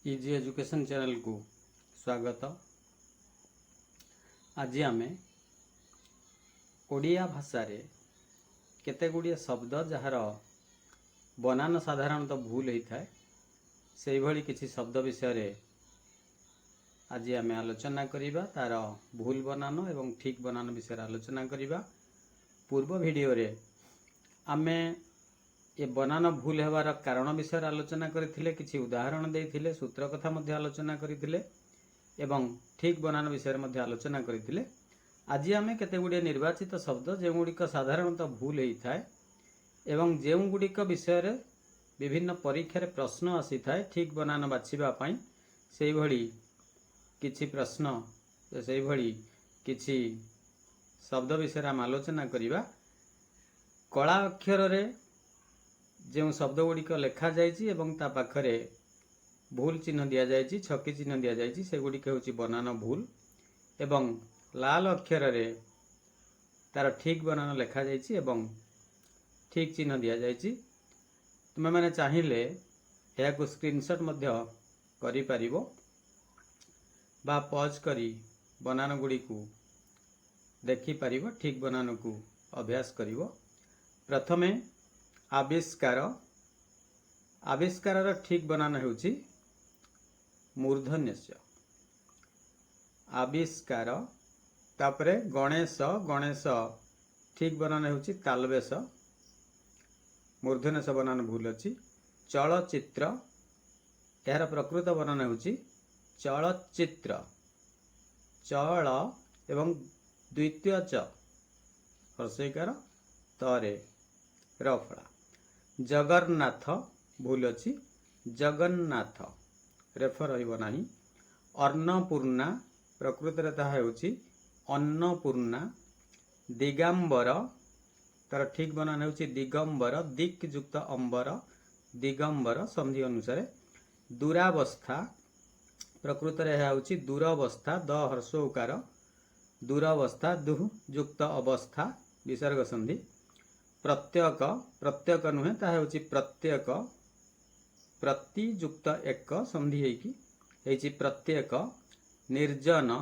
Easy education channel को स्वागत। आज आम ओडिया भाषा रे केते गुड़िए शब्द जार बनान साधारणतः भूल होता है से भली किसी शब्द विषय आज आम आलोचना करिबा तार भूल बनान एवं ठीक बनान विषय आलोचना करिबा। पूर्व वीडियो रे आमे ये बनान भूल होवार कारण विषय आलोचना करथिले, किछि उदाहरण देथिले, सूत्र कथा मध्य आलोचना करथिले एवं ठीक बनान विषय मध्य आलोचना करथिले। आज आमे केते गुडे निर्वाचित शब्द जे गुडिक साधारणतः भूल होता है एवं जे गुडिक विषय रे विभिन्न परीक्षा रे प्रश्न आसी थाए ठीक बनान बाछिबा पई सेही भली किछि प्रश्न सेही भली किछि शब्द विषय आम आलोचना करिबा। कला अक्षर रे जो शब्द गुड़िक लेखा जाइछि एवं ता पाखरे भूल चिन्ह दिया जाइछि, छकी चिन्ह दिया जाइछि, से गुड़िक होछि बनान भूल एवं लाल अक्षर रे तार ठीक बनान लेखा जाइछि एवं ठीक चिन्ह दिया जाइछि। तुमे माने चाहिए या को स्क्रीनशॉट मध्य करि परिबो बा पॉज करी बनान गुड़ी को देखि परिबो, ठीक बनान को अभ्यास करिवो। प्रथमे आविष्कार, आविष्कार ठीक बनान हेउछि मूर्धन्यस्य आविष्कार। तापरे गणेश, गणेश ठीक बनान हेउछि तालवेश, मूर्धन्यस्य बनान भूल अछि। चलचित्र यार प्रकृत बनान हेउछि चलचित्र, चल एवं द्वितीय च हर्षईकार तरे रफड़ा। जगन्नाथ भूल अच्छी, जगन्नाथ रेफर रहिबो नाही। अन्नपूर्णा प्रकृत रे ताहा हेउछि अन्नपूर्णा। दिगंबर तार ठीक बनान हेउछि दिगंबर, दिक युक्त अंबर, दिगंबर संधि अनुसार। दुरावस्था प्रकृत रे हेउछि दुरावस्था, द हर्ष उकार, दुरावस्था दुह युक्त अवस्था विसर्ग संधि। प्रत्यक, प्रत्यक नुहे ता हेउछि प्रत्यक, प्रतियुक्त एक संधि हेइछि प्रत्यक। निर्जन,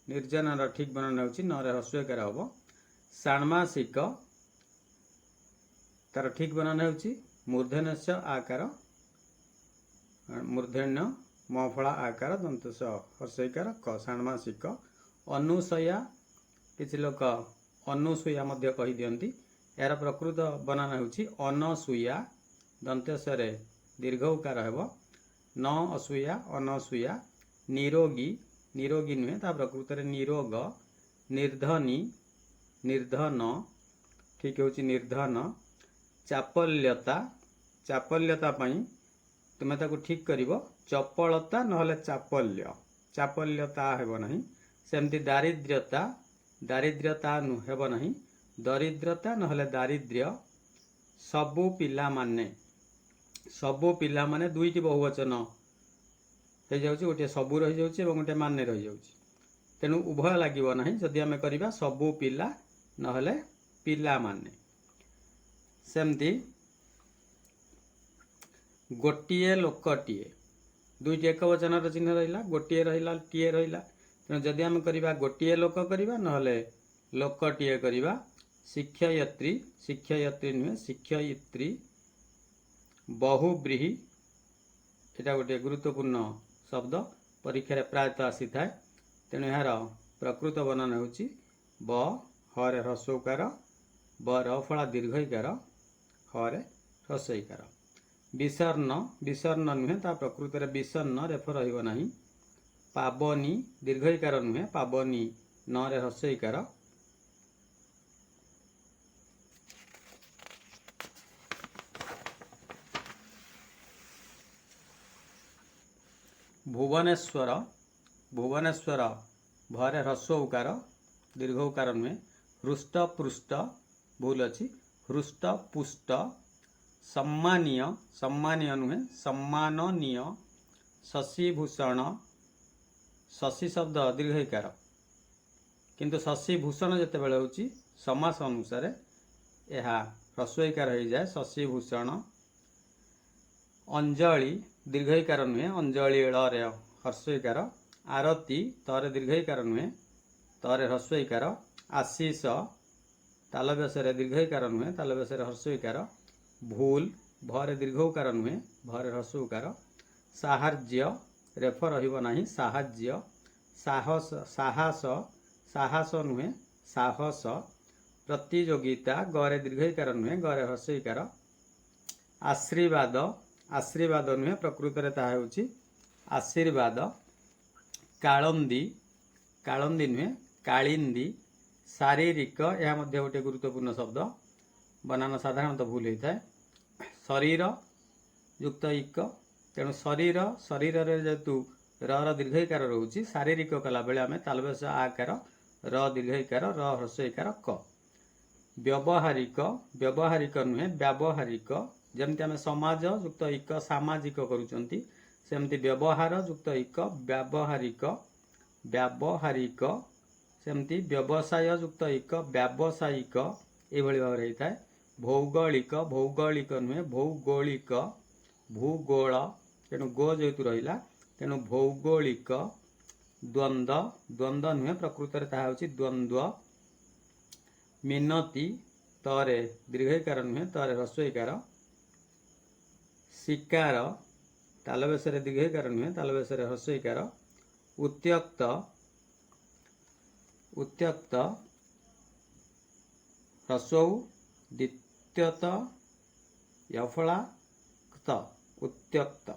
निर्जन र ठीक बनान हेउछि न रे हस्वकार हबो षाण्मासिक, तार ठीक बनान हेउछि मूर्धन्यस्य आकार, मूर्धन्य मफला आकार दंतस हस्वकार क षाण्मासिक। अनुसया किछि लोक अनुसुया मध्य कहि दियंती, यार प्रकृत बनान हेउछि अनसुया, दंतेश्वरे दीर्घ उकार हेबो न असूया, अनसूया। निरोगी, निरोगी नुहे ता प्रकृत रे निरोग। निर्धनी, निर्धन ठीक हेउछि निर्धन। चापल्यता, चापल्यता पई तुमे ताको ठीक करिवो चपलता नहले चापल्य, चापल्यता हेबो नाही। सेमति दारिद्र्यता, दारिद्र्यता नु हेबो नाही, दरिद्रता नहले दारिद्र्य। सबु पिला माने, सबु पिला माने दुईटी बहुवचन हो जाउछि, गोटे सबु रहि जाउछि एवं गोटे माने रहि जाउछि, तेनु उभय लागिबो नाही जदि आमे करिबा सबु पिला नहले पिला माने। सेमति गोटिए लोकटिए, दुईटी एक वचन र चिन्ह रहिला, गोटिए रहिला, टिए रहिला, तेनु जदि आमे करिबा गोटिए लोक करिबा नहले लोकटिए करिबा। शिक्षयित्री, शिक्षयित्री नुहे शिक्षयित्री। बहुब्रीही एटा गोटे गुरुत्वपूर्ण शब्द परीक्षा रे प्रायतः आसी थाए, तेणु यार प्रकृत बनान हेउछि ब हरे ह्रस्वकार, ब रफला दीर्घईकार, हरे ह्रस्वईकार। विसर्ण, विसर्ण नुहे ता प्रकृत रे विसन्न रेफर रहिबो नाही। पावनी दीर्घईकार नुहे, पावनी न रे ह्रस्वईकार। भुवनेश्वर, भुवनेश्वर भरे ह्रस्व उकार, दीर्घ उकार नुहे। हृष्ट पृष्ठ भूल अच्छी, हृष्ट पुष्ट। सम्मानीय, सम्मानीय नुहे सम्माननीय। शशिभूषण, शशि शब्द दीर्घईकार किंतु शशिभूषण जेते बेले होछि समास अनुसार यह ह्रस्वईकार हो जाए, शशिभूषण। अंजलि, दीर्घईकार नुहे अंजलि रे ह्रस्वईकार आरती तरे दीर्घईकार नुहे तरे ह्रस्वईकार आशीष तालव्यसरे दीर्घईकार नुहे तालव्यसरे ह्रस्वईकार भूल भरे दीर्घकार नुहे भरे ह्रस्वकार साहार्य रेफ रहिबो नाही साहाज्य साहस साहस साहस नुहे साहस प्रतियोगिता गरे दीर्घईकार नुहे गरे ह्रस्वईकार आशीर्वाद आशीर्वाद नुहे प्रकृत रे ताहा होची आशीर्वाद काळंदी काळंदी नुहे काळिंदी शारीरिक यह मध्य गोटे गुरुत्वपूर्ण शब्द बनान साधारणतः भूल होता है शरीर युक्त इक तेणु शरीर शरीर जेतु र दीर्घईकार रोचे शारीरिक कला बेले आम तालव्यस आकार र दीर्घईकार र ह्रस्वईकार क व्यवहारिक व्यवहारिक नुहे व्यावहारिक जमती आम समाज युक्त इक सामाजिक करुचंती सेमती व्यवहार युक्त इक व्यावहारिक व्यावहारिक सेमती व्यवसाय युक्त इक व्यावसायिक एभली भाव होता है भौगोलिक भौगोलिक नुहे भौगोलिक भूगोल तेणु गो जेहेतु रहा तेणु भौगोलिक द्वंद्व द्वंद्व नुहे प्रकृत में ताहा होची द्वंद्व मिनती तरे दीर्घईकार नुहे तरे ह्रस्वईकार शिकार तालव्यसरे दीर्घईकार नुहे तालव्यसरे ह्रस्वईकार उत्त्यक्त उत्त्यक्त ह्रस्व द्वितीयत यफला उत्त्यक्त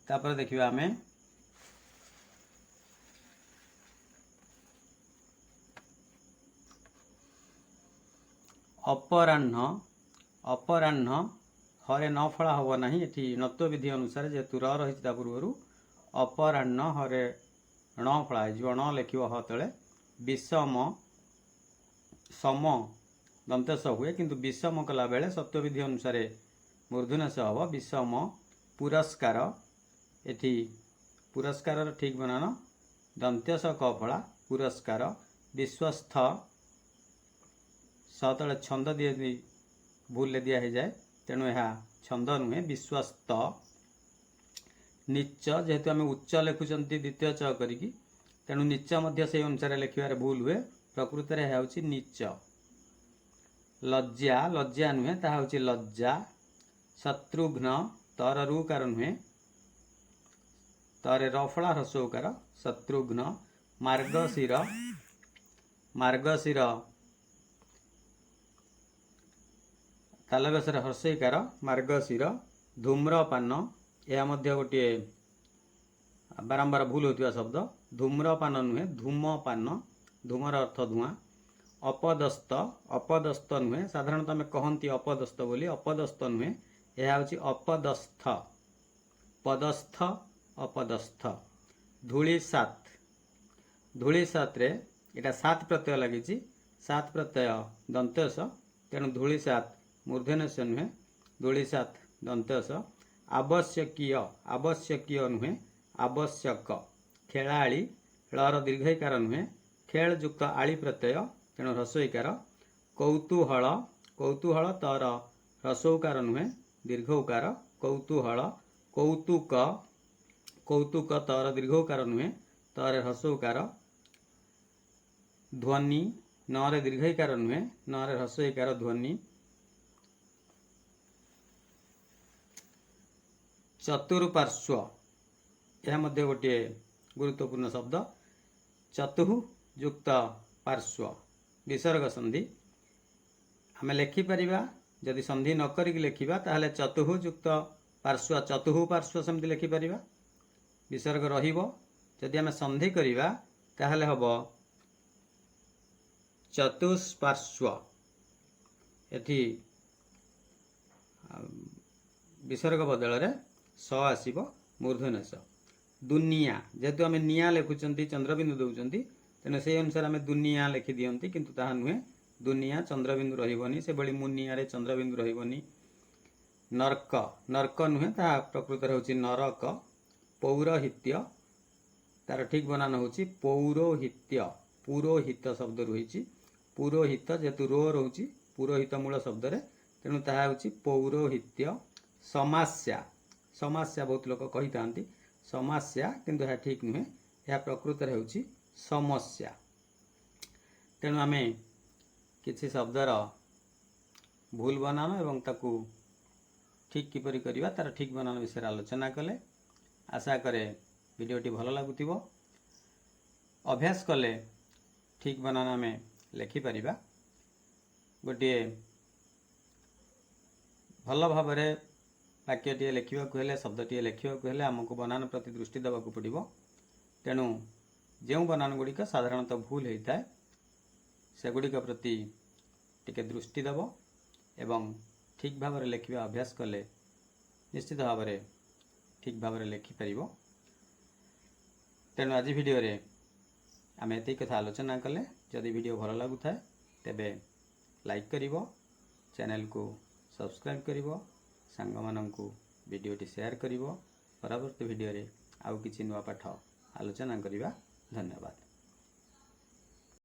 तापर देखिबा आमे अपराह्न अपराह्न हरे न फला हब ना ये नत्व विधि अनुसार जेहेतु रही पूर्वर अपराह्न हरे ण फला न लिख ह तले विषम सम दंतेश हुए किंतु विषम कला बेले सत्व विधि अनुसार मूर्धन्यस हम विषम पुरस्कार एठी पुरस्कार ठीक बनाना दंतेश क फला पुरस्कार विश्वस्थ सतले छंद दिए भूल दिया हो जाए तेणु यह छंद नुहे विश्वस्त नीच जेहेतु आम उच्च लिखुंट द्वितीय च करी तेणु नीच से अनुसार लिखार भूल हुए प्रकृत में यह नीच लज्जा लज्जा नुहे ताहा होची लज्जा शत्रुघ्न तर रुकार नुहे तरे रफला ह्रस्वकार शत्रुघ्न मार्गशीर मार्गशीर तालव्यसर ह्रस्वईकार मार्गशीर धूम्रपान यह मध्य गोटे बारंबार भूल होता शब्द धूम्रपान नुहे धूमपान धूमर अर्थ धुआं अपदस्थ अपदस्थ नुहे साधारणतः आम कहती अपदस्थ बोली अपदस्थ नुहे यह हूँ अपदस्थ पदस्थ अपदस्थ धूलिसात धूलिसात रे इटा सात प्रत्यय लगी सात प्रत्यय दंतेश तेणु धूलिसात मूर्धन्यस नुहे धूलिसात दंतेश आवश्यकीय आवश्यकीय नुहे आवश्यक खेलाड़ी ळर दीर्घईकार नुहे खेल युक्त आली प्रत्यय तेणु ह्रस्वईकार कौतूहल कौतूहल तर ह्रस्वकार नुहे दीर्घकार कौतूहल कौतुक कौतुक तर दीर्घकार नुहे तर ह्रस्वकार ध्वनि नरे दीर्घईकार नुहे नरे ह्रस्वईकार ध्वनि चतुर्पार्श्व यह मध्य गोटे गुरुत्वपूर्ण शब्द चतुः युक्त पार्श्व विसर्ग संधि आम लिखिपर जदि संधि न करिक लिखा ताहले चतुः युक्त पार्श्व चतुः पार्श्व सेमती लिखिपर विसर्ग रही आम संधि करवा ताहले हम चतुष्पार्श्व एठी विसर्ग बदल रे स आसीब मूर्धन्यस दुनिया जेहेतु आम निया लिखुंट चंद्रबिंदु दौरान तेणु से अनुसार आम दुनिया लिखि दियंती किंतु ताहा नुहे दुनिया चंद्रबिंदु रहिबनी से भली मुनिया रे चंद्रबिंदु रहिबनी नर्क नर्क नुहे ताहा प्रकृत होची नरक पौरोहित्य तार ठीक बनान होची पौरोहित्य पुरोहित शब्द रही पुरोहित जेहेतु रो रोची पुरोहित मूल शब्द रे तेणु ताहा होची पौरोहित्य समस्या समस्या बहुत लोग कही था समस्या किंतु यह ठीक नुहे यह प्रकृत होउछि समस्या। तेणु आम किसी शब्दर भूल बनान एवं ताकू ठीक किपरि करिवा तार ठीक बनान विषय आलोचना कले। आशा करे वीडियोटी भल लगुथिबो। अभ्यास कले ठीक बनान आम लिखिपर। गोटे भल भाव वाक्यटे लिखा शब्दटे लिखा आमको बनान प्रति दृष्टि देवाक पड़ो। तेणु जो बनान गुड़िक साधारणतः भूल होता है सेगुड़िक प्रति टिके दृष्टि देव एवं ठीक भाव लिखा अभ्यास कले निश्चित भाव ठीक भाव लिखिपर। तेणु आज वीडियो रे आम ये कथा आलोचना कले। जदि वीडियो भल लगुता है तेबे लाइक करिवो, चैनल को सब्सक्राइब करिवो, सांग मानंकु वीडियोटी शेयर करिवो। परवर्ती वीडियो रे आउ किछि नुआ पाठ आलोचना करिवा। धन्यवाद।